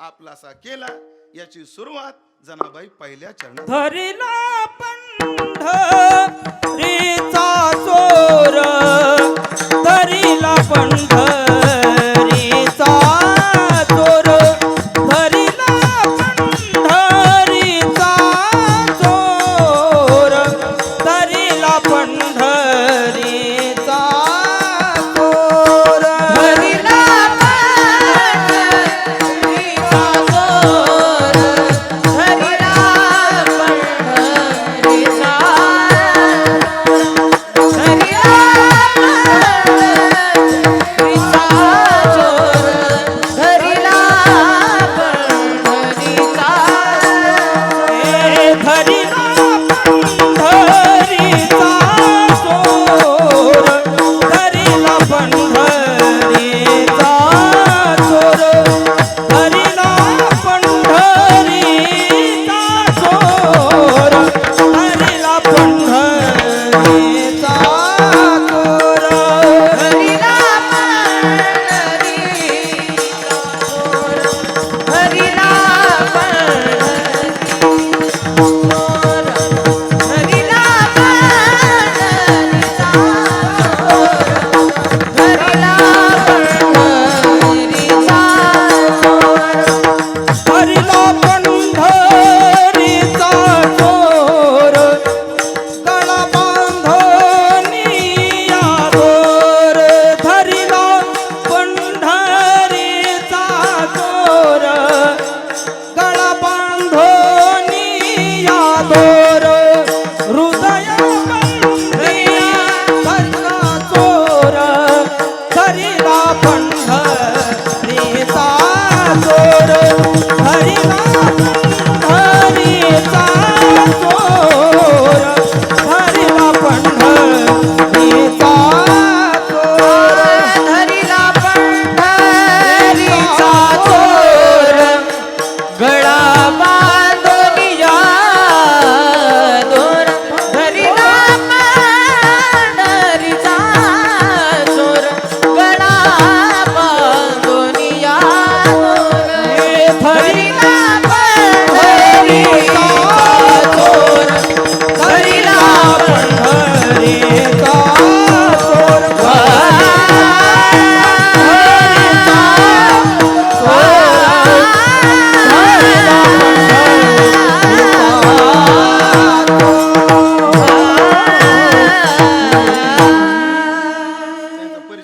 आपलासा केला. याची सुरुवात जनाबाई पहिल्या चरणात. धरिला पंढरीचा चोर, धरिला पंढरीचा चोर, धरिला पंढरीचा चोर, धरिला पंढरीचा चोर, धरिला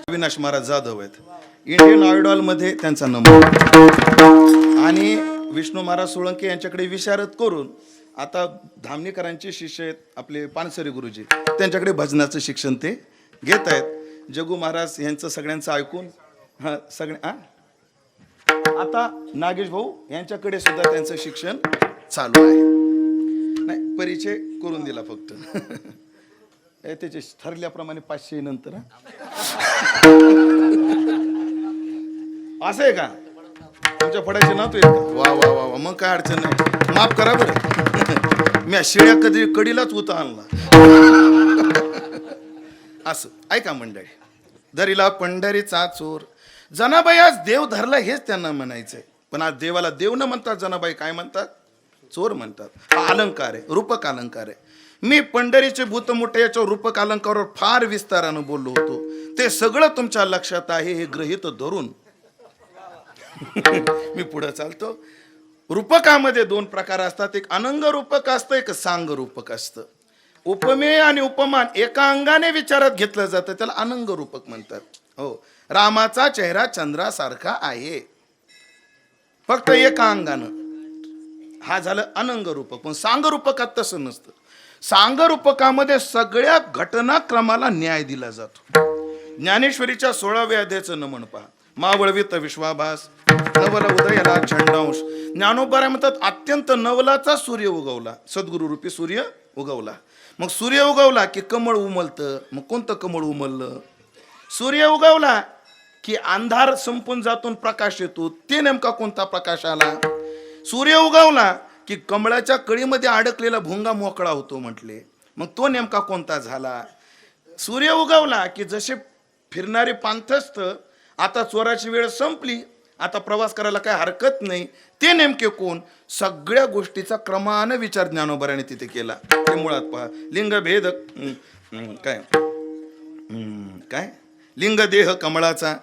अविनाश महाराज जाधव आहेत. इंडियन आयडॉल मध्ये त्यांचा नंबर आणि विष्णू महाराज सोळंके यांच्याकडे विशारद करून आता धामणीकरांचे शिष्य आहेत आपले पानसरे गुरुजी, त्यांच्याकडे भजनाचं शिक्षण ते घेत आहेत. जगू महाराज यांचं सगळ्यांचं ऐकून आता नागेश भाऊ यांच्याकडे सुद्धा त्यांचं शिक्षण चालू आहे. नाही, परिचय करून दिला फक्त. त्याचे ठरल्याप्रमाणे 500 नंतर असं आहे का? तुमच्या फडाचे नाव तू येत का? वा वा वा वा, मग काय अडचण नाही. माफ करा बरं. मी शिळ्या कधी कडीलाच उता आणला. असं ऐका मंडळी, धरिला पंढरीचा चोर. जनाबाई आज देव धरला हेच त्यांना म्हणायचंय, पण आज देवाला देव न म्हणतात जनाबाई काय म्हणतात? चोर म्हणतात. हा अलंकार आहे, रूपक अलंकार आहे. मी पंढरीचे भूत मोठे याच्या रूपक अलंकारावर फार विस्तारानं बोललो होतो. ते सगळं तुमच्या लक्षात आहे हे गृहीत धरून मी पुढे चालतो. रूपकामध्ये 2 प्रकार असतात. एक अनंग रूपक असतं, एक सांग रूपक असतं. उपमेय आणि उपमान एका अंगाने विचारात घेतलं जातं, त्याला अनंग रूपक म्हणतात. हो, रामाचा चेहरा चंद्रासारखा आहे फक्त एका अंगानं, हा झालं अनंग रूपक. पण सांग रूपकात तसं नसतं. सांग रूपकामध्ये सगळ्या घटनाक्रमाला न्याय दिला जातो. ज्ञानेश्वरीच्या 16व्या अध्यायाचं नमन पहा. मावळवित विश्वाभास नवल उदयाला छंडांश. ज्ञानोबा म्हणतात अत्यंत नवलाचा सूर्य उगवला, सद्गुरु रूपी सूर्य उगवला. मग सूर्य उगवला की कमळ उमलतं. मग कोणतं कमळ उमललं? सूर्य उगवला की अंधार संपून जातून प्रकाश येतो. ते नेमका कोणता प्रकाश आला? सूर्य उगवला की कमळाच्या कळीमध्ये अडकलेला भोंगा मोकळा होतो म्हटले. मग तो नेमका कोणता झाला? सूर्य उगवला की जसे फिरणारे पांथस्थ, आता चोराची वेळ संपली आता प्रवास करायला काय हरकत नाही. ते नेमके कोण? सगळ्या गोष्टीचा क्रमानं विचार ज्ञानोबराने तिथे केला. ते मुळात पहा, लिंगभेद काय काय लिंग देह कमळाचा,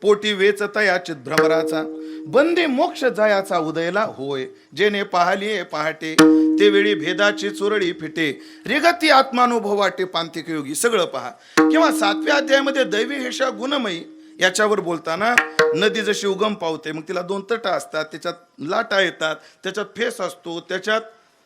पोटी वेच तयाचित भ्रमराचा, बंदे मोक्ष जायाचा उदयला होय, जेने पाहलिये पहाटे ते वेळी भेदाची चुरळी फिटे, रिगती आत्मानुभव वाटे पांतिक योगी. सगळं पहा. किंवा 7व्या अध्यायामध्ये दैवी हेषा गुणमयी याच्यावर बोलताना नदी जशी उगम पावते, मग तिला 2 तटं असतात, त्याच्यात लाटा येतात, त्याच्यात फेस असतो, त्याच्यात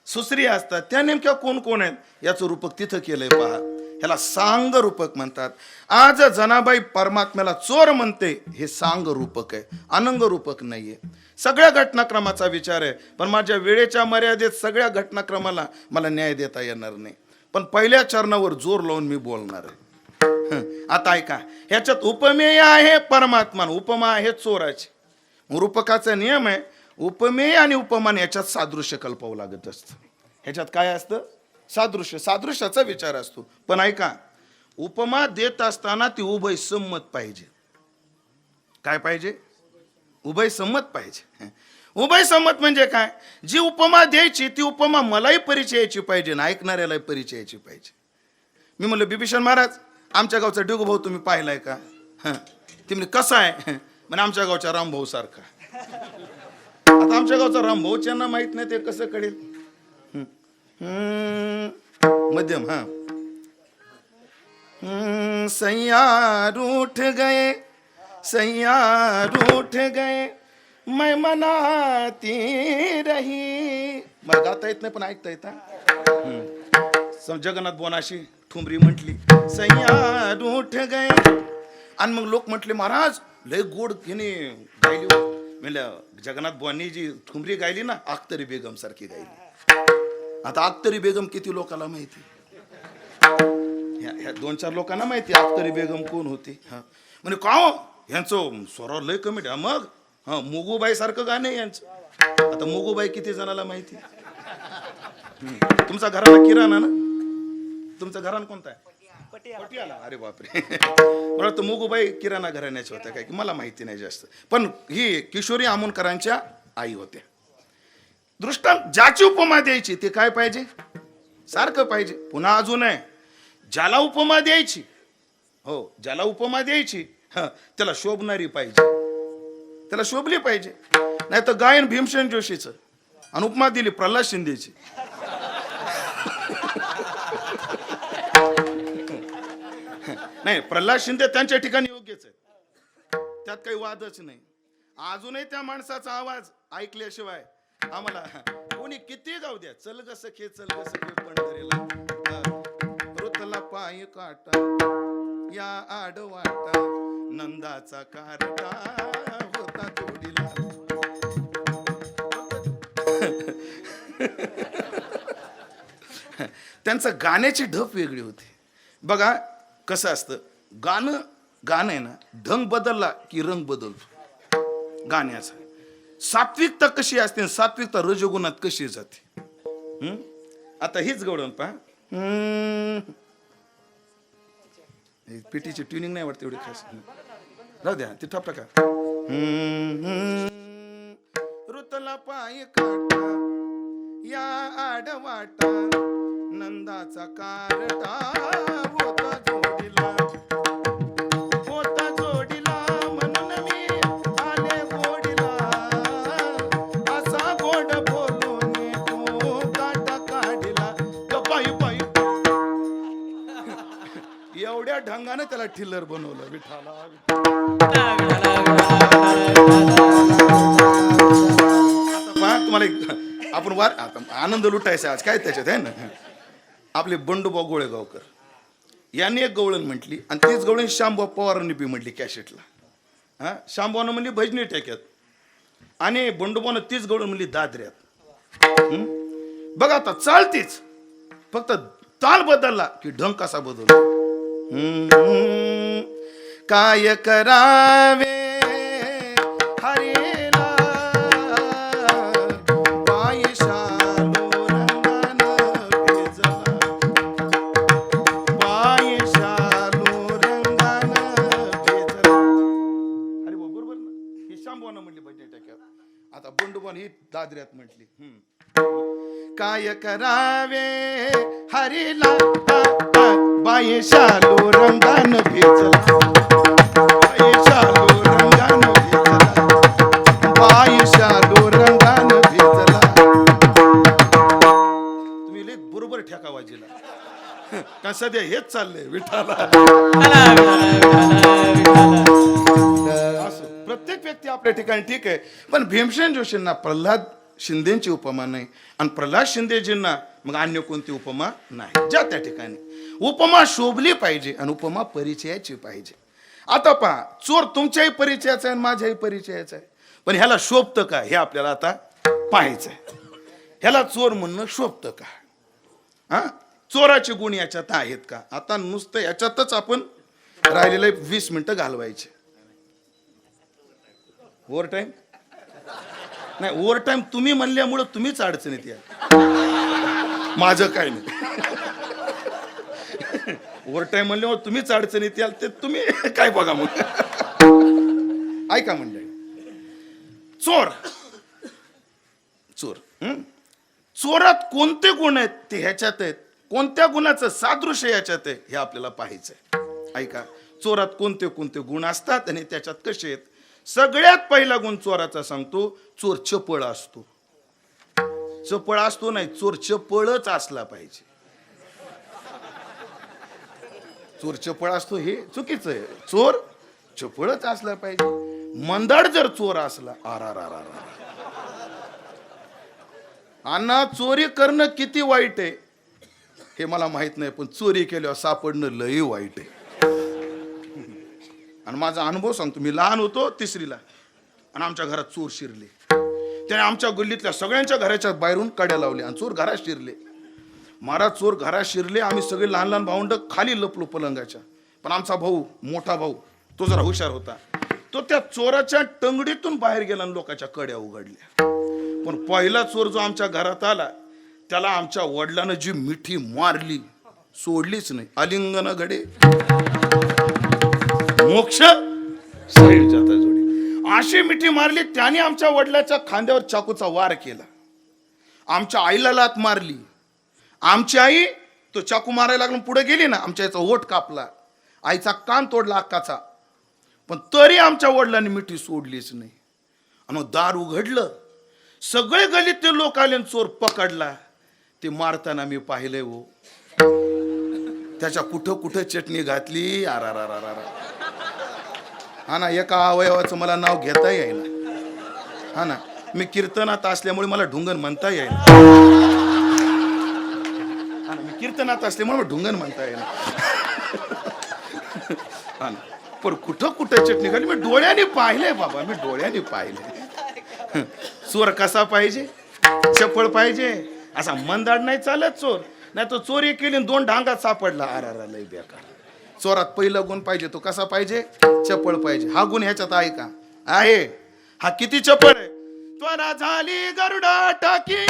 सुसरी असतात. त्या नेमक्या कोण कोण आहेत याचं रूपक तिथं केलंय पहा. ह्याला सांग रूपक म्हणतात. आज जनाबाई परमात्म्याला चोर म्हणते, हे सांग रूपक आहे, अनंग रूपक नाहीये. सगळ्या घटनाक्रमाचा विचार आहे, पण माझ्या वेळेच्या मर्यादेत सगळ्या घटनाक्रमाला मला न्याय देता येणार नाही. पण पहिल्या चरणावर जोर लावून मी बोलणार आहे. आता ऐका, ह्याच्यात उपमेय आहे परमात्मा, उपमा आहे चोराची. रूपकाचा नियम आहे, उपमेय आणि उपमान याच्यात सादृश्य कल्पावं लागत असतं. ह्याच्यात काय असतं? सादृश्य, सादृश्याचा विचार असतो. पण ऐका, उपमा देत असताना ती उभय संमत पाहिजे. काय पाहिजे? उभय संमत पाहिजे. उभय संमत म्हणजे काय? जी उपमा द्यायची ती उपमा मलाही परिचयाची पाहिजे ना ऐकणाऱ्यालाही परिचयाची पाहिजे. मी म्हणलं, बिभीषण महाराज, आमच्या गावचा डिगू भाऊ तुम्ही पाहिलाय का? ती म्हणजे कसा आहे? म्हणजे आमच्या गावच्या रामभाऊ सारखा. आता आमच्या गावचा रामभाऊ ज्यांना माहित नाही ते कसं कळेल? मध्यम. सैया रूठ गए, सैया रूठ गए, मैं मनाती रही. मला गाता येत नाही पण ऐकता येत. जगन्नाथ बोनाशी ठुमरी म्हटली, सैया रूठ गए. आणि मग लोक म्हटले, महाराज लय गोड हिने गायली. म्हणलं, जगन्नाथ बुवांनी जी ठुमरी गायली ना, अख्तरी बेगम सारखी गायली. आता अख्तरी बेगम किती लोकांना माहिती? ह्या 2-4 लोकांना माहिती अख्तरी बेगम कोण होती. म्हणजे का ह्यांचं स्वरावर लय कमी. मग मुगूबाई सारखं गाणं आहे यांचं. आता मुगूबाई किती जणाला माहिती? तुमचा घराला किराणा ना? तुमचं घराणं कोणतं आहे? पटियाला. अरे बापरे. मला तर मुगूबाई किराणा घराण्याच्या होत्या काय की मला माहिती नाही जास्त. पण ही किशोरी आमोणकरांच्या आई होत्या. दृष्टांत ज्याची उपमा द्यायची ते काय पाहिजे? सारखं पाहिजे. पुन्हा अजून आहे, ज्याला उपमा द्यायची, हो ज्याला उपमा द्यायची त्याला शोभणारी पाहिजे, त्याला शोभली पाहिजे. नाही तर गायन भीमसेन जोशीचं आणि उपमा दिली प्रल्हाद शिंदेची. नाही, प्रल्हाद शिंदे त्यांच्या ठिकाणी योग्यच आहे, त्यात काही वादच नाही. अजूनही त्या माणसाचा आवाज ऐकल्याशिवाय आम्हाला कोणी किती गाव द्या, चल ग सखे पंढरीला, रुतला पाय काटा या आडवाटा, नंदाचा कारटा होता जोडीला. त्यांचं गाण्याची ढप वेगळी होती. बघा कसं असतं, गाणं आहे ना, ढंग बदलला की रंग बदलतो गाण्याचा. सात्विकता कशी असते, सात्विकता रजोगुणात कशी जाते. आता हीच गवळण पहा. पिटीची ट्युनिंग नाही वाटते एवढी खास, राहू द्या ती ठप टाका. रुतला पाय काटा या आडवाटा, नंदाचा कारटा होता जोडीला, होता जोडीला, म्हणून मी आले गोडीला, असा गोड बोलून तू काटा काढिला. पायी पायी एवढ्या ढंगाने त्याला ठिल्लर बनवलं विठाला. आता तुम्हाला आपण वार आता आनंद लुटायचा आज काय त्याच्यात आहे ना. आपले बंडूभाऊ गोळेगावकर यांनी एक गवळण म्हटली आणि तीच गवळण श्यामभाऊ पवारांनी बी म्हटली कॅसेटला. श्यामभाऊनं म्हणली भजनी टेक्यात आणि बंडूभाऊनं तीच गवळण म्हणली दादऱ्यात. बघा आता चालतीच, फक्त ताल बदलला की ढंग कसा बदलतो. काय करावे हरेला, पायशालो रंगानं भेजला, पायशालो रंगानं भेजला. अरे बरोबर ना, हे शांभवानं म्हणली आता बंडूबन ही दादऱ्यात म्हटली. काय करावे हरीला बाई शालू रंगान भिजला, बाई शालू रंगान भिजला, बाई शालू रंगान भिजला. तुम्ही लय बरोबर ठेका वाजीला का सध्या हेच चाललंय विठाला. असो प्रत्येक व्यक्ती आपल्या ठिकाणी ठीक आहे, पण भीमसेन जोशींना प्रल्हाद शिंदेची उपमा नाही आणि प्रल्हाद शिंदेजींना मग अन्य कोणती उपमा नाही. ज्या त्या ठिकाणी उपमा शोभली पाहिजे आणि उपमा परिचयाची पाहिजे. आता पहा, चोर तुमच्याही परिचयाचा आहे आणि माझ्याही परिचयाचा आहे, पण ह्याला शोभतं का हे आपल्याला आता पाहायचं आहे. ह्याला चोर म्हणणं शोभतं का? हा, चोराचे गुण याच्यात आहेत का? आता नुसतं याच्यातच आपण राहिलेले 20 मिनिटं घालवायचे. ओव्हर टाइम नाही, ओव्हर टाइम तुम्ही म्हणल्यामुळं तुम्हीच अडचणीत या, माझं काय नाही. ओव्हर टाइम म्हणल्यामुळे तुम्हीच अडचणीत याल, ते तुम्ही काय बघा मग. ऐका मंडळी, चोर चोर चोरात कोणते गुण आहेत ते ह्याच्यात आहेत, कोणत्या गुणाचं सादृश्य याच्यात आहे हे आपल्याला पाहायचंय. ऐका, चोरात कोणते कोणते गुण असतात आणि त्याच्यात कसे आहेत. सगळ्यात पहिला गुण चोराचा सांगतो, चोर चपळ असतो. चपळ असतो नाही, चोर चपळच असला पाहिजे. चोर चपळ असतो हे चुकीचं आहे. चोर चपळच असला पाहिजे. मंदाड जर चोर असला, अण्णा चोरी करणं किती वाईट आहे हे मला माहित नाही, पण चोरी केल्यावर सापडणं लई वाईट आहे. आणि माझा अनुभव सांगतो, मी लहान होतो 3रीला आणि आमच्या घरात चोर शिरले. त्याने आमच्या गल्लीतल्या सगळ्यांच्या घराच्या बाहेरून कड्या लावल्या आणि चोर घरात शिरले. महाराज चोर घरात शिरले, आम्ही सगळे लहान लहान भावंड खाली लपलो पलंगाच्या. पण आमचा भाऊ, मोठा भाऊ, तो जरा हुशार होता. तो त्या चोराच्या टंगडीतून बाहेर गेला आणि लोकांच्या कड्या उघडल्या. पण पहिला चोर जो आमच्या घरात आला त्याला आमच्या वडिलांना जी मिठी मारली सोडलीच नाही. आलिंगन घडे मोक्ष शरीर जाता जोडी, अशी मिठी मारली. त्याने आमच्या वडिलाच्या खांद्यावर चाकूचा वार केला. आमच्या आईला लात मारली. आमची आई तो चाकू मारायला लागून पुढे गेली ना, आमच्या आईचा ओठ कापला, आईचा कान तोडला अक्काचा. पण तरी आमच्या वडिलांनी मिठी सोडलीच नाही. आणि मग दार उघडलं, सगळे गल्लीतले लोक आले, चोर पकडला. ते मारताना मी पाहिले हो, त्याच्या कुठं कुठं चटणी घातली. हा ना, एका अवयवाचं मला नाव घेता येईना. हा ना, मी कीर्तनात असल्यामुळे मला ढुंगण म्हणता येईना. हा ना, मी कीर्तनात असल्यामुळे मला ढुंगण म्हणता येईना. हा ना, पण कुठं कुठं चटणी घातली मी डोळ्याने पाहिले बाबा, मी डोळ्याने पाहिले. चोर कसा पाहिजे? चपळ पाहिजे. असा मंदाड नाही चालत चोर. नाही तो चोरी केली 2 डांगात सापडला, लय बेकार. चोरात पहिला गुण पाहिजे, तो कसा पाहिजे? चपळ पाहिजे. हा गुण ह्याच्यात आहे का? आहे. हा किती चपळ आहे. त्वरा झाली गरुडा टाकी,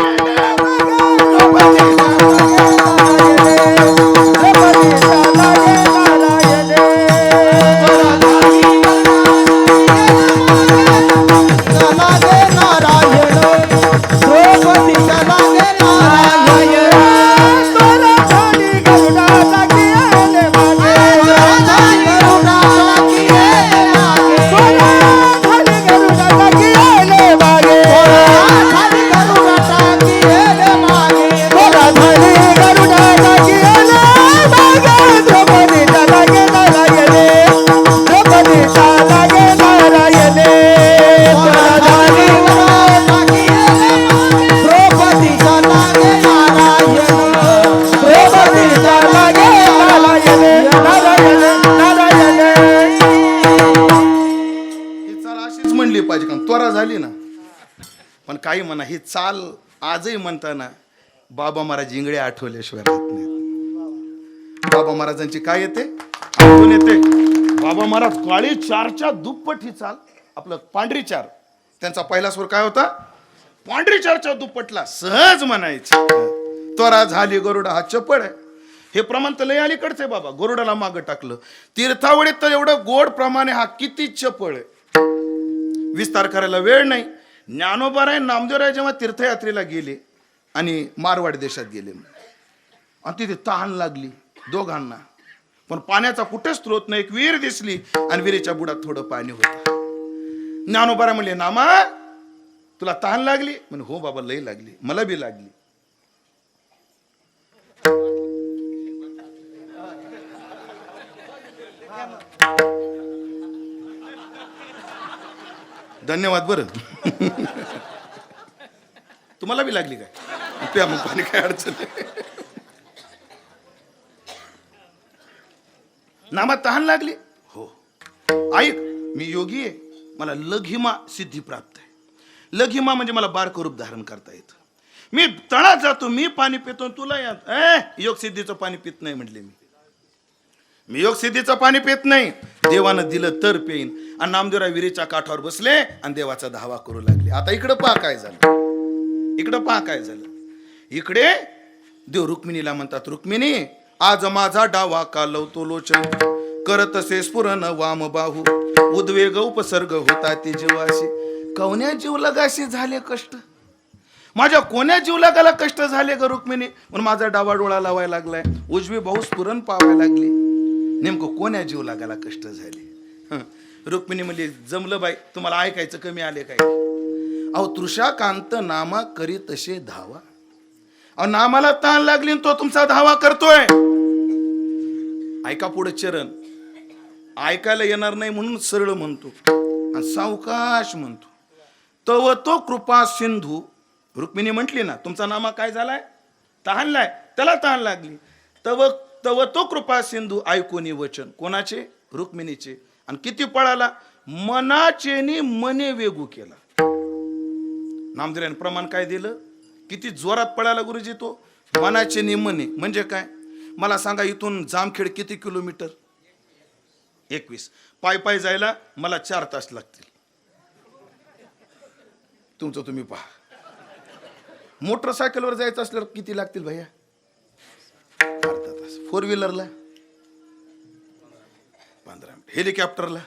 पाहिजे का त्वरा झाली ना. पण काही म्हणा, ही चाल आजही म्हणताना बाबा महाराज इंगळे आठवल्याशिवाय राहत नाही. बाबा महाराजांची काय येते? आठवण येते. बाबा महाराज काळी 4च्या दुप्पट ही चाल, आपलं पांढरी 4. त्यांचा पहिला स्वर काय होता? पांढरी 4च्या दुप्पटला सहज म्हणायची. त्वरा झाली गरुडा, हा चपळ आहे. हे प्रमाण तर लय अलीकडचं आहे बाबा. गरुडाला मागं टाकलं. तीर्थावळीत तर एवढं गोड प्रमाणे हा किती चपळ आहे. विस्तार करायला वेळ नाही. ज्ञानोबाराय नामदेवराय जेव्हा तीर्थयात्रेला गेले आणि मारवाड देशात गेले आणि तिथे तहान लागली दोघांना, पण पाण्याचा कुठे स्रोत नाही, एक विहीर दिसली आणि विहिरीच्या बुडात थोडं पाणी होतं. ज्ञानोबाराय म्हणले, नामा तुला तहान लागली? म्हणे हो बाबा लई लागली, मला बी लागली. धन्यवाद. बरं तुम्हाला बी लागली काय? प्या मग पाणी, काय अडचण नाही. नामा तहान लागली? हो. ऐक, मी योगी आहे, मला लघिमा सिद्धी प्राप्त आहे. लघिमा म्हणजे मला बारकं रूप धारण करता येतं. मी तळात जातो, मी पाणी पितो, तुला योग सिद्धीचं पाणी पित नाही म्हटले. मी योग सिद्धीचं पाणी पित नाही, देवानं दिलं तर पेईन. आणि नामदेवराय विहिरीच्या काठावर बसले आणि देवाचा धावा करू लागले. आता इकडं पहा काय झालं, इकडं पहा काय झालं. इकडे देव रुक्मिणीला म्हणतात, रुक्मिणी आज माझा डावा कालवतो लोचन, करत से स्फुरन वाम बाहू, उद्वेग उपसर्ग होता ते जीवाशी. कोण्या जीवलगाशी झाले कष्ट, माझ्या कोण्या जीवलगाला कष्ट झाले ग रुक्मिणी, म्हणून माझा डावा डोळा लावायला लागलाय, उजवी बाहू स्फुरण पावायला लागली. नेमकं कोण्या जीवलगाला कष्ट झाले? रुक्मिणी म्हणली, जमलं बाई, तुम्हाला ऐकायचं कमी आले काय? अहो तृषाकांत नामा करी तसे धावा. अहो नामाला ताण लागली आणि तो तुमचा धावा करतोय. ऐका पुढे चरण, ऐकायला येणार नाही म्हणून सरळ म्हणतो आणि सावकाश म्हणतो. तव तो कृपा सिंधू. रुक्मिणी म्हटली ना, तुमचा नामा काय झालाय? तहानलाय, त्याला तहान लागली. तव तव तो कृपा सिंधू ऐकूनी वचन. कोणाचे? रुक्मिणीचे. आणि किती पळाला? मनाचेनी मने वेगू केला. नामदेवाने प्रमाण काय दिलं? किती जोरात पळाला गुरुजी तो? मनाचे मने म्हणजे काय? मला सांगा, इथून जामखेड किती किलोमीटर? 21. पाय पाय जायला मला 4 तास लागतील. तुमचं तुम्ही पहा. मोटरसायकलवर जायचं असल्यावर किती लागतील भैया? अर्धा तास. 4 व्हीलरला 15 मिनिट. हेलिकॉप्टरला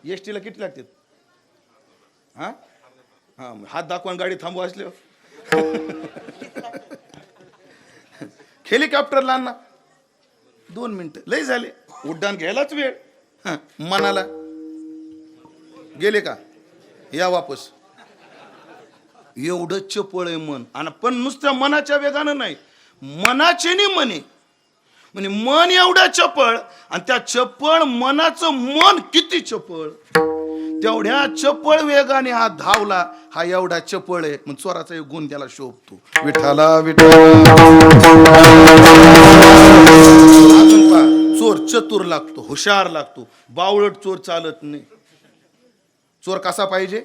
एसटीला किती लागतील? हा हा, हात दाखवून गाडी थांबवा असले. हेलिकॉप्टरला ना 2 मिनिटं लय झाले. उड्डाण घ्यायलाच वेळ. मनाला गेले का या वापस. एवढं चपळ आहे मन. आणि पण नुसत्या मनाच्या वेगानं नाही, मनाचे नि मने, म्हणजे मन एवढं चपळ आणि त्या चपळ मनाचं मन किती चपळ, तेवढ्या चपळ वेगाने हा धावला. हा एवढा चपळ आहे, मग चोराचा एक गुण त्याला शोभतो. विठाला विठाला. अजून पहा, चोर चतुर लागतो, हुशार लागतो. बावळट चोर चालत नाही. चोर कसा पाहिजे?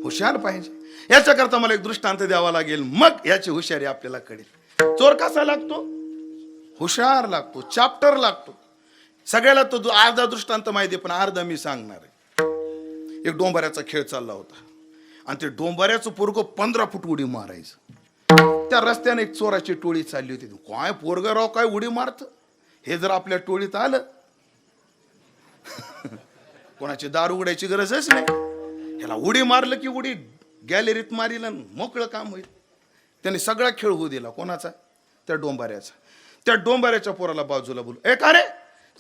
हुशार पाहिजे. याच्याकरता मला एक दृष्टांत द्यावा लागेल, मग याची हुशारी आपल्याला कळेल. चोर कसा लागतो? हुशार लागतो, चॅप्टर लागतो. सगळ्याला तो अर्धा दृष्टांत माहिती, पण अर्धा मी सांगणार आहे. एक डोंबऱ्याचा खेळ चालला होता आणि ते डोंबऱ्याचं पोरगं 15 फूट उडी मारायचं. त्या रस्त्याने एक चोराची टोळी चालली होती. काय पोरगं राव, काय उडी मारत, हे जर आपल्या टोळीत आलं, कोणाची दार उघडायची गरजच नाही. ह्याला उडी मारलं की उडी गॅलरीत मारील, मोकळं काम होईल. त्याने सगळा खेळ होऊ दिला. कोणाचा? त्या डोंबाऱ्याचा. त्या डोंबाऱ्याच्या पोराला बाजूला बोलू, ए का रे,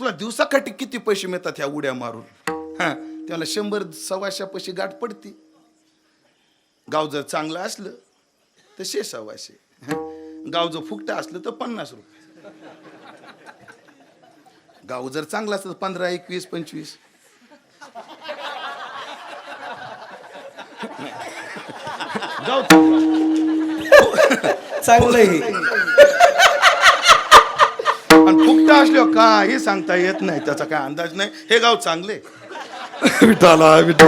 तुला दिवसाकाठी किती पैसे मिळतात ह्या उड्या मारून? हा, त्याला 100-125 पैसे गाठ पडती. गाव जर चांगलं असलं तर 100-125. गाव जर फुकटं असलं तर 50 रुपये. गाव जर चांगलं असलं तर 15, 21, 25. गाव चांगलंही आणि फुकटा असल्यावर काही सांगता येत नाही, त्याचा काय अंदाज नाही. हे गाव चांगले. विठाला विठा.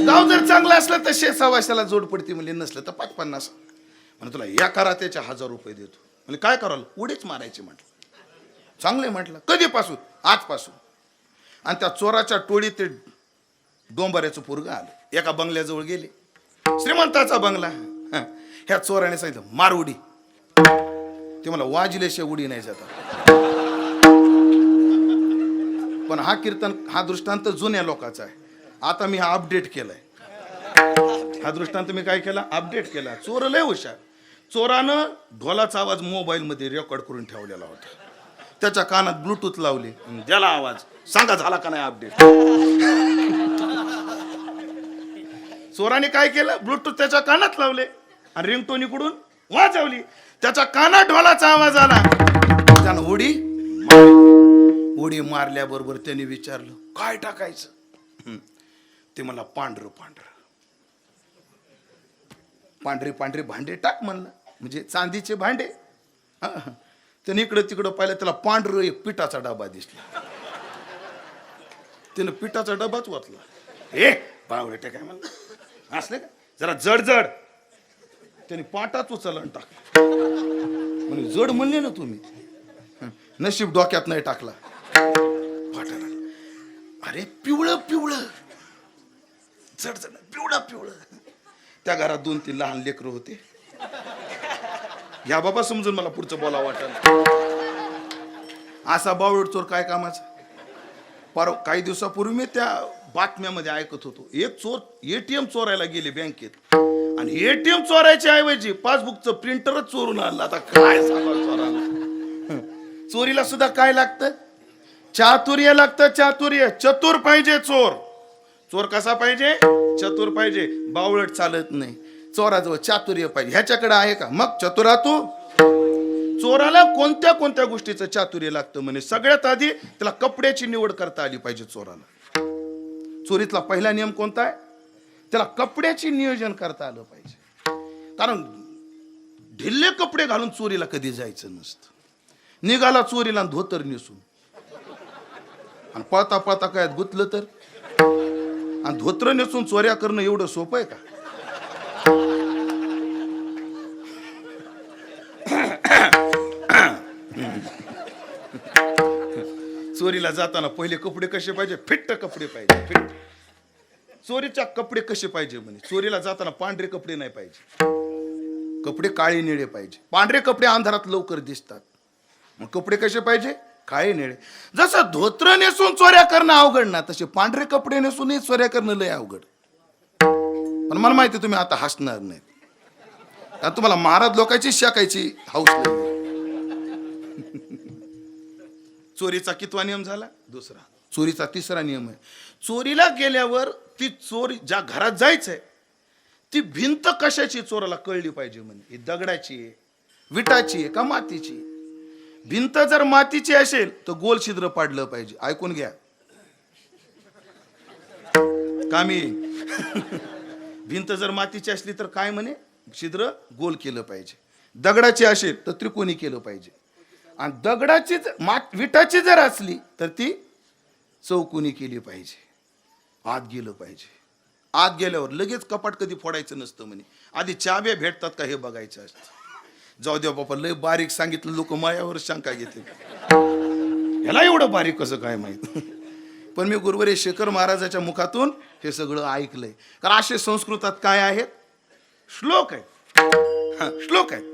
गाव जर चांगलं असलं तर 100-125 जोड पडती, म्हणजे नसलं तर 5-50. म्हणजे तुला या करात्याच्या 1000 रुपये देतो. म्हणजे काय कराल? उडीच मारायची म्हटलं. चांगले म्हटलं. कधीपासून? आजपासून. आणि त्या चोराच्या टोळीत ते डोंबऱ्याचं पोरगं आलं. एका बंगल्याजवळ गेले, श्रीमंताचा बंगला. ह्या चोराने सांगितलं, मार उडी. ते मला वाजल्याशिवाय उडी नाही जातात. पण हा कीर्तन हा दृष्टांत जुन्या लोकांचा आहे. आता मी हा अपडेट केलाय. हा दृष्टांत मी काय केला, अपडेट केला. चोर लय हुशार. चोरानं ढोलाचा आवाज मोबाईल मध्ये रेकॉर्ड करून ठेवलेला होता. त्याच्या कानात ब्लूटूथ लावली, त्याला आवाज सांगा झाला का नाही अपडेट. चोराने काय केलं, ब्लूटूथ त्याच्या कानात लावले आणि रिंगटोन इकडून वाजवली. त्याच्या कानात ढोलाचा आवाज आला. त्यानं उडी मारल्याबरोबर त्याने विचारलं काय टाकायचं. ते मला पांढरं पांढरे भांडे टाक म्हणलं, म्हणजे चांदीचे भांडे. त्याने इकडं तिकडं पाहिलं, त्याला पांढरं एक पिठाचा डबा दिसला. त्यानं पिठाचा डबाच वाचला. बावळटे काय म्हणलं असले का जरा जड त्याने पाटाच उचलला आणि टाकला. म्हणजे जड म्हणले ना तुम्ही, नशीब डोक्यात नाही टाकला. पाटाला अरे पिवळं जड पिवळं. त्या घरात 2-3 लहान लेकरं होते. या बाबा समजून मला पुढचं बोला वाटलं. असा बावळट चोर काय कामाचा. काही दिवसापूर्वी मी त्या बातम्यामध्ये ऐकत होतो, एक चोर एटीएम चोरायला गेले बँकेत आणि एटीएम चोरायच्या ऐवजी पासबुकचं प्रिंटरच चोरून आणलं. आता काय सांगावं चोराला. चोरीला सुद्धा काय लागतं, चातुर्य लागतं. चातुर्य, चतुर पाहिजे चोर कसा पाहिजे, चतुर पाहिजे. बावळट चालत नाही. चोराजवळ चातुर्य पाहिजे. ह्याच्याकडे आहे का, मग चतुरा तू. चोराला कोणत्या गोष्टीचं चातुर्य लागतं म्हणे. सगळ्यात आधी त्याला कपड्याची निवड करता आली पाहिजे चोराला. चोरीतला पहिला नियम कोणता आहे, त्याला कपड्याची नियोजन करता आलं पाहिजे. कारण ढिल्ले कपडे घालून चोरीला कधी जायचं नसतं. निघाला चोरीला धोतर नेसून आणि पळता काय गुतलं तर. आणि धोतर नेसून चोऱ्या करणं एवढं सोपं आहे का. चोरीला जाताना पहिले कपडे कसे पाहिजे, फिट्ट कपडे पाहिजे. फिट्ट चोरीच्या कपडे कसे पाहिजे म्हणे, चोरीला जाताना पांढरे कपडे नाही पाहिजे. कपडे काळे निळे पाहिजे. पांढरे कपडे अंधारात लवकर दिसतात. मग कपडे कसे पाहिजे, काळे निळे. जसं धोत्र नेसून चोऱ्या करणं अवघड ना, तसे पांढरे कपडे नेसूनही चोऱ्या करणं लय अवघड. पण मला माहिती तुम्ही आता हसणार नाही, कारण तुम्हाला महाराज लोकांची शाकायची हौस नाही. चोरीचा कितवा नियम झाला, दुसरा. चोरीचा तिसरा नियम आहे, चोरीला गेल्यावर ती चोरी ज्या घरात जायचंय ती भिंत कशाची चोराला कळली पाहिजे. म्हणे ही दगडाची आहे, विटाची आहे का मातीची. भिंत जर मातीची असेल तर गोल छिद्र पाडलं पाहिजे. ऐकून घ्या कामी. भिंत जर मातीची असली तर काय म्हणे, छिद्र गोल केलं पाहिजे. दगडाची असेल तर त्रिकोणी केलं पाहिजे. आणि दगडाची विटाची जर असली तर ती चौकोनी केली पाहिजे. आत गेलं पाहिजे. आत गेल्यावर लगेच कपाट कधी फोडायचं नसतं म्हणे, आधी चाब्या भेटतात का हे बघायचं असतं. जाऊ द्या बापा, लय बारीक सांगितलं, लोक मायावर शंका घेतली, ह्याला एवढं बारीक कसं काय माहित. पण मी गुरुवारी शेखर महाराजाच्या मुखातून हे सगळं ऐकलंय. कारण असे संस्कृतात काय आहेत, श्लोक आहेत. श्लोक आहेत.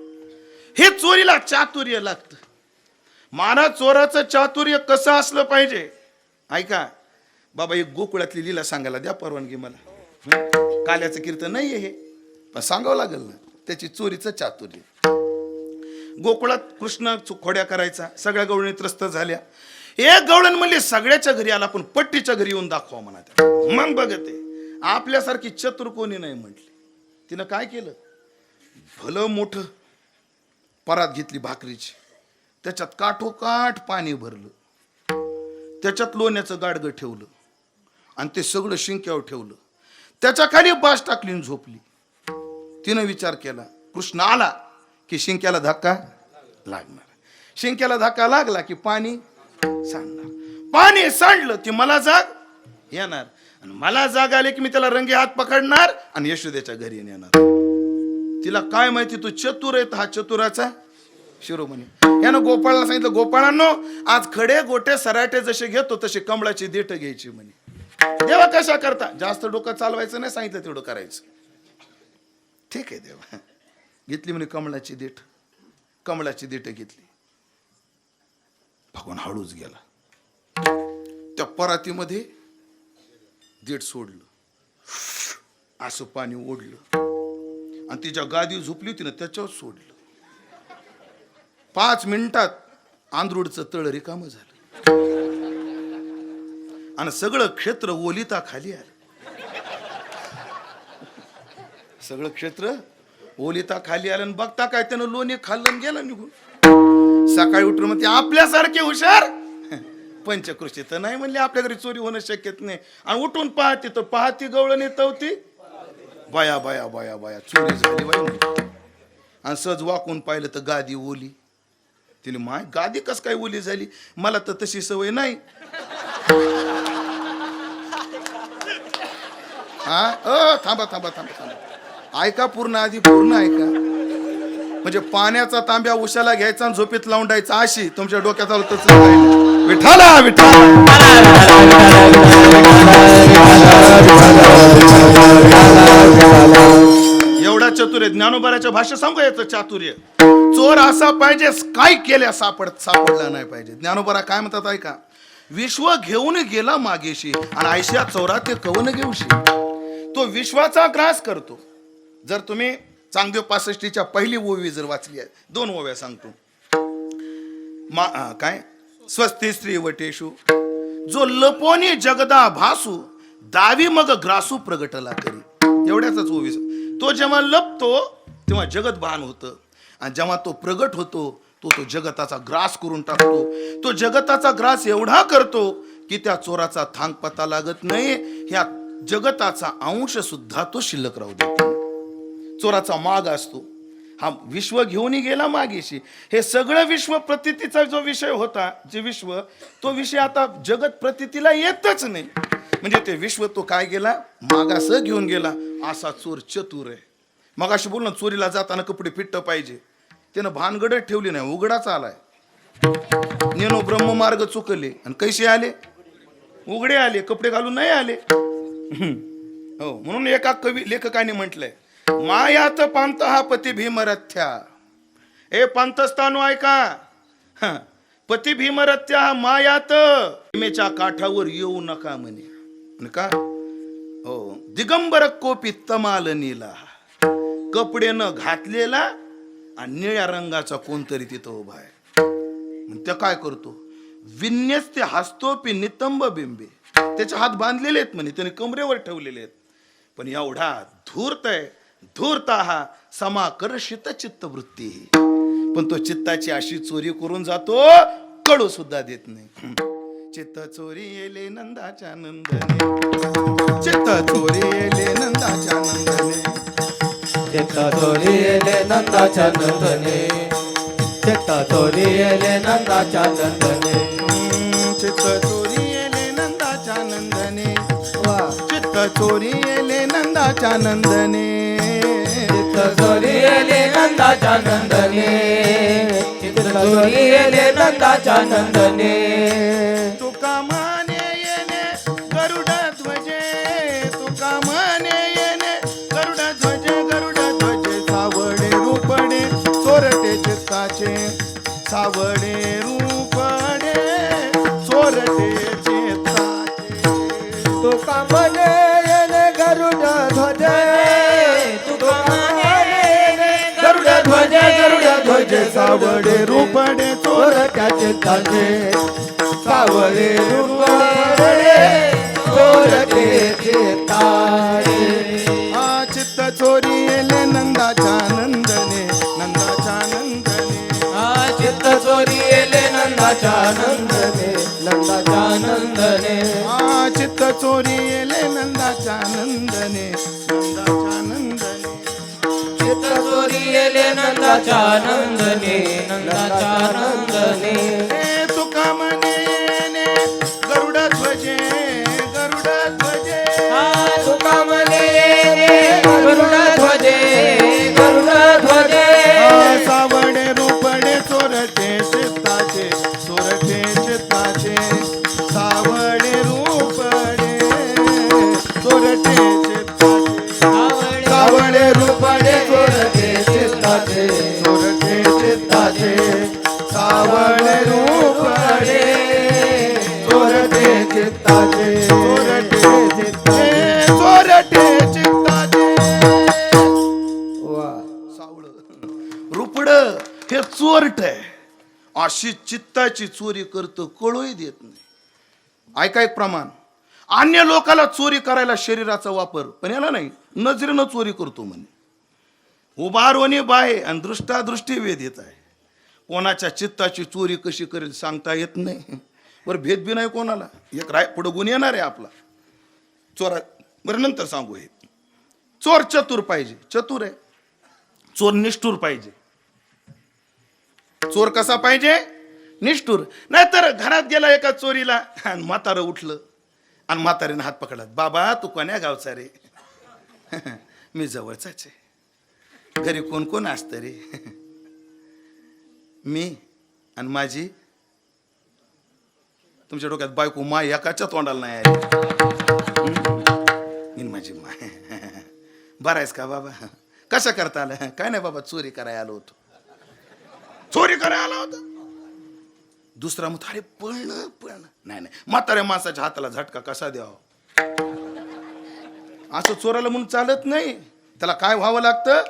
हे चोरीला चातुर्य लागतं. महाराज चोराचं चातुर्य कसं असलं पाहिजे ऐका. बाबा एक गोकुळातली लीला सांगायला द्या परवानगी मला. काल्याचं कीर्तन नाहीये हे, पण सांगावं लागेल ना. त्याची चोरीचं चातुर्य. गोकुळात कृष्ण खोड्या करायचा, सगळ्या गवळणी त्रस्त झाल्या. एक गवळण म्हणली सगळ्याच्या घरी आला, पण पट्टीच्या घरी येऊन दाखवा म्हणा. मग बघते आपल्यासारखी चतुर कोणी नाही म्हटली. तिनं काय केलं, भलं मोठं परात घेतली भाकरीची, त्याच्यात काठोकाठ पाणी भरलं, त्याच्यात लोण्याचं गाडगं ठेवलं आणि ते सगळं शिंक्यावर ठेवलं. त्याच्या खाली बास टाकली आणि झोपली. तिनं विचार केला, कृष्ण आला की शिंक्याला धक्का लागणार. शिंक्याला धक्का लागला की पाणी सांडणार. पाणी सांडलं की मला जाग येणार, आणि मला जाग आले की मी त्याला रंगे हात पकडणार आणि यशोदेच्या घरी नेणार. तिला काय माहिती तू चतुर आहे, हा चतुराचा शिरोमणी. यानं गोपाळला सांगितलं, गोपाळांनो आज खडे गोटे सराटे जसे घेतो तसे कमळाची देठ घ्यायची म्हणे. देवा कशा करता, जास्त डोकं चालवायचं नाही, सांगितलं तेवढं करायचं. ठीक आहे देवा. घेतली म्हणे कमळाची देठ. कमळाची देठ घेतली. भगवान हळूच गेला. त्या परातीमध्ये देठ सोडलं, असं पाणी ओढलं आणि तिच्या गादी झोपली होती ना त्याच्यावर सोडलं. 5 मिनिटात आंधरुडचं तळ रिकामं झालं आणि सगळं क्षेत्र ओलिता खाली आलं. सगळं क्षेत्र ओलिता खाली आलं आणि बघता काय त्यानं लोणी खाल्लं आणि गेलं निघून. सकाळी उठून म्हणते आपल्यासारखे हुशार पंचकृषी तर नाही म्हणले, आपल्या घरी चोरी होणं शक्यत नाही. आणि उठून पाहते तर पाहती गवळणी तवती बाया बाया बाया बाया चोरी झाली बाई म्हणते. आणि सहज वाकून पाहिलं तर गादी ओली. तिने माय गादी कस काय ओली झाली, मला तर तशी सवय नाही. हा थांबा थांबा थांबा थांबा, ऐका पूर्ण, आधी पूर्ण ऐका. म्हणजे पाण्याचा तांब्या उशाला घ्यायचा आणि झोपेत लावून द्यायचा अशी तुमच्या डोक्यात आलं तसं राहिलं. विठाला विठाला एवढा चतुर्य ज्ञानोबाराच्या भाषा सांगू याचं चातुर्य. चोर असा पाहिजे काय केल्या सापडला नाही पाहिजे. ज्ञानोबारा काय म्हणतात ऐका. विश्व घेऊन गेला मागेशी आणि आयशा चोरा ते कवन घेऊशी. तो विश्वाचा ग्रास करतो. जर तुम्ही चांगदेव 65च्या पहिली ओवी जर वाचली आहे, 2 ओव्या सांगतो. काय स्वस्ती स्त्री वटेशू जो लपोनी जगदा भासू दावी मग ग्रासू प्रगटला करी. एवढ्याच ओवी. तो जेव्हा लपतो तेव्हा जगत भान होतं आणि जेव्हा तो प्रगट होतो तो जगताचा ग्रास करून टाकतो. तो जगताचा ग्रास एवढा करतो की त्या चोराचा थांग पता लागत नाही. ह्या जगताचा अंश सुद्धा तो शिल्लक राहू देतो. चोराचा माग असतो. हा विश्व घेऊन गेला मागेशी. हे सगळं विश्व प्रतीतीचा जो विषय होता, जे विश्व तो विषय आता जगत प्रतीतीला येतच नाही. म्हणजे ते विश्व तो काय गेला मागास घेऊन गेला. असा चोर चतुर आहे. मग अशी बोल ना, चोरीला जाताना कपडे फिट्ट पाहिजे. त्यानं भानगडच ठेवली नाही, उघडाच आलाय. नेनो ब्रह्ममार्ग चुकले आणि कैसे आले, उघडे आले, कपडे घालून नाही आले. हो, म्हणून एका लेखकाने म्हटलंय मायात पांत हा पती भीमरथ्या. ए पंतस्थानो ऐका, पती भीमरथ्या मायात भीमेच्या काठावर येऊ नका म्हणे. का हो, दिगंबर कोपी तमाल नीला, कपडे न घातलेला आणि निळ्या रंगाचा कोणतरी तिथं उभा आहे. त्या काय करतो, विन्यस्ते हस्तोपी नितंब बिंबे. त्याचे हात बांधलेले आहेत म्हणे, त्याने कमरेवर ठेवलेले आहेत. पण एवढा धूर्त आहे. धूर्ता हा समाकर्षित चित्तवृत्ती. पण तो चित्ताची अशी चोरी करून जातो, कळू सुद्धा देत नाही. चित्त चोरी येले नंदाच्या नंदने, चित्त चोरी येले नंदाच्या नंदने, चित्त चोरी येले नंदाच्या नंदने, चित्त चोरी येले नंदाच्या नंदने, चित्त चोरी येले नंदाच्या नंदने, चित्त चोरी येले नंदाच्या नंदने, चित्त चोरी येले नंदाच्या नंदने, चित्त चोरी येले नंदाच्या नंदने. तुका माने येणे गरुड ध्वजे, तुका माने येणे गरुड ध्वजे, गरुड ध्वजे सावडे रूपडे चोरटे चित्ताचे, सावडे रूपडे चोरटे चित्ताचे. तुका म्हणे येणे गरुड ध्वजे, तुका म्हणे येणे गरुड ध्वजे, गरुड ध्वजे सावडे रूपडे चोरट्या चित्ताचे, सावळे रूपडे चोरटे चित्ताचे. चित्त चोरी येले नंदाच्या नंदने, नंदाच्या नंदने, चित्त चोरी येले नंदाच्या नंदने, नंदाच्या नंदने, चित्त चोरी येले नंदाच्या नंदने, नंदाच्या नंदने, चित्त चोरी येले नंदाच्या नंदने, नंदाच्या नंदने. तुका म्हणे येणे गरुड ध्वजे, गरुड ध्वजे, तुका म्हणे येणे गरुड ध्वजे, गरुड ध्वजे, सावडे रूपडे चोरटे चित्ताचे, चोरटे चित्ताचे, सावडे रूपडे चोरटे चित्ताचे, सावळे रूपडे चोरटे चित्ताचे, चोरटे चित्ताचे, सावडे रूप चित्ताची चोरी करतं कळूही देत नाही. ऐका एक प्रमाण, अन्य लोकाला चोरी करायला शरीराचा वापर, पण याला नाही, नजरेनं चोरी करतो म्हणे. उभारवणी बाहे आणि दृष्टादृष्टी वेध येत आहे. कोणाच्या चित्ताची चोरी कशी करेल सांगता येत नाही. बरं भेद बी नाही कोणाला. एक पुढं गुण येणार आहे आपला चोरा. बरं नंतर सांगू. हे चोर चतुर पाहिजे. चतुर आहे. चोर निष्ठुर पाहिजे. चोर कसा पाहिजे? निष्ठुर. नाहीतर घरात गेला एका चोरीला आणि म्हातारं उठलं आणि म्हातारीनं हात पकडला. बाबा तू कोण्या गावचा रे? मी जवळचाच आहे. घरी कोण कोण असतं रे? मी आणि माझी. तुमच्या डोक्यात बायको माय एकाच्या तोंडाला नाही आली. माझी माय. बरं आहेस का बाबा? कशा करता आलं? काय नाही बाबा, चोरी करायला आलो होतो. चोरी करायला आला होता. दुसरा मग अरे पळणं. नाही म्हाताऱ्या माणसाच्या हाताला झटका कसा द्यावा? असं चोराला म्हणून चालत नाही. त्याला काय व्हावं लागतं?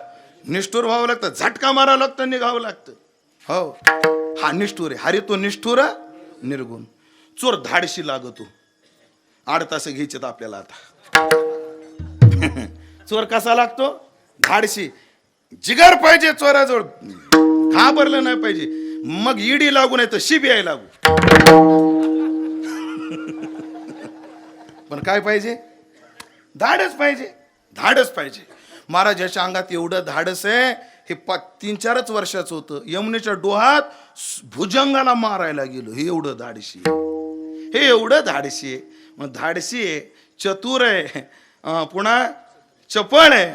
निष्ठुर व्हावं लागतं. झटका मारावं लागतं, निघावं लागतं. हो, हा निष्ठुर आहे. हरे तो निष्ठुर निर्गुण. चोर धाडशी लागतो. 8 तास घ्यायचे आपल्याला आता. चोर कसा लागतो? धाडशी. जिगर पाहिजे चोराजवळ. घाबरलं नाही पाहिजे. मग ईडी लागू नाही तर CBI लागू. पण काय पाहिजे? धाडस पाहिजे. धाडस पाहिजे. महाराजाच्या अंगात एवढं धाडस आहे. हे 3-4 वर्षाचं होतं. यमुनेच्या डोहात भुजंगाला मारायला गेलो. हे एवढं धाडशी. हे एवढं धाडशी आहे. मग धाडशी आहे, चतुर आहे, पुन्हा चपळ आहे,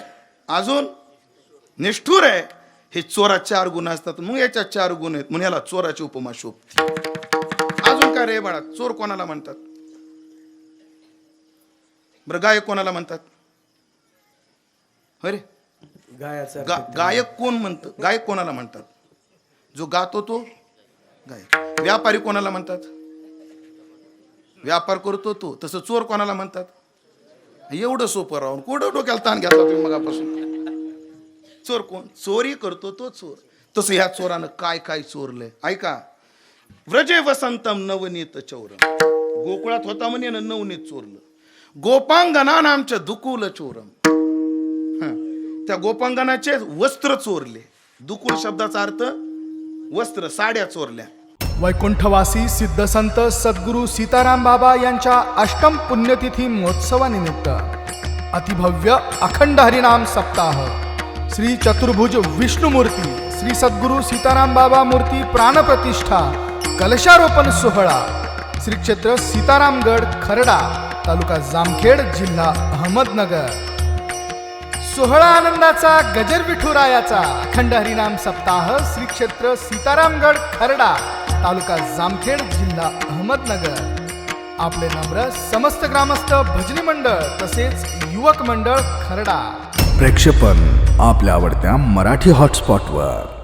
अजून निष्ठुर आहे. हे चोरात 4 गुण असतात. मग याच्यात 4 गुण आहेत म्हणून याला चोराची उपमा शोभते. अजून काय रे बाळा? चोर कोणाला म्हणतात? बरं गायक कोणाला म्हणतात? अरे गायक कोण म्हणतं? गायक कोणाला म्हणतात? जो गातो तो गायक. व्यापारी कोणाला म्हणतात? व्यापार करतो तो. तसं चोर कोणाला म्हणतात? एवढं सोपं राहून कुठं डोक्याला ताण घातला तुम्ही मगापासून? चोर कोण? चोरी करतो तो चोर. तसं ह्या चोरानं काय काय चोरलंय ऐका. व्रजे वसंतम नवनीत चौरम. गोकुळात होता म्हणे नवनीत चोरलं. गोपांगना आमच्या दुकुल चोरम. त्या गोपांगनाचे वस्त्र चोरले. दुकुल शब्दाचा अर्थ वस्त्र, साड्या चोरल्या. वैकुंठवासी सिद्ध संत सद्गुरू सीताराम बाबा यांच्या अष्टम पुण्यतिथी महोत्सवानिमित्त अतिभव्य अखंड हरिनाम सप्ताह, श्री चतुर्भुज विष्णुमूर्ती श्री सद्गुरू सीताराम बाबा मूर्ती प्राणप्रतिष्ठा कलशारोपण सोहळा, श्री क्षेत्र सीतारामगड खरडा, तालुका जामखेड, जिल्हा अहमदनगर. सोहळा आनंदाचा गजर विठुरायाचा अखंड हरिनाम सप्ताह, श्री क्षेत्र सीतारामगड खरडा, तालुका जामखेड, जिल्हा अहमदनगर. आपले नम्र समस्त ग्रामस्थ भजनी मंडळ तसेच युवक मंडळ खरडा. प्रक्षेपण आपल्या आवडत्या मराठी हॉटस्पॉटवर.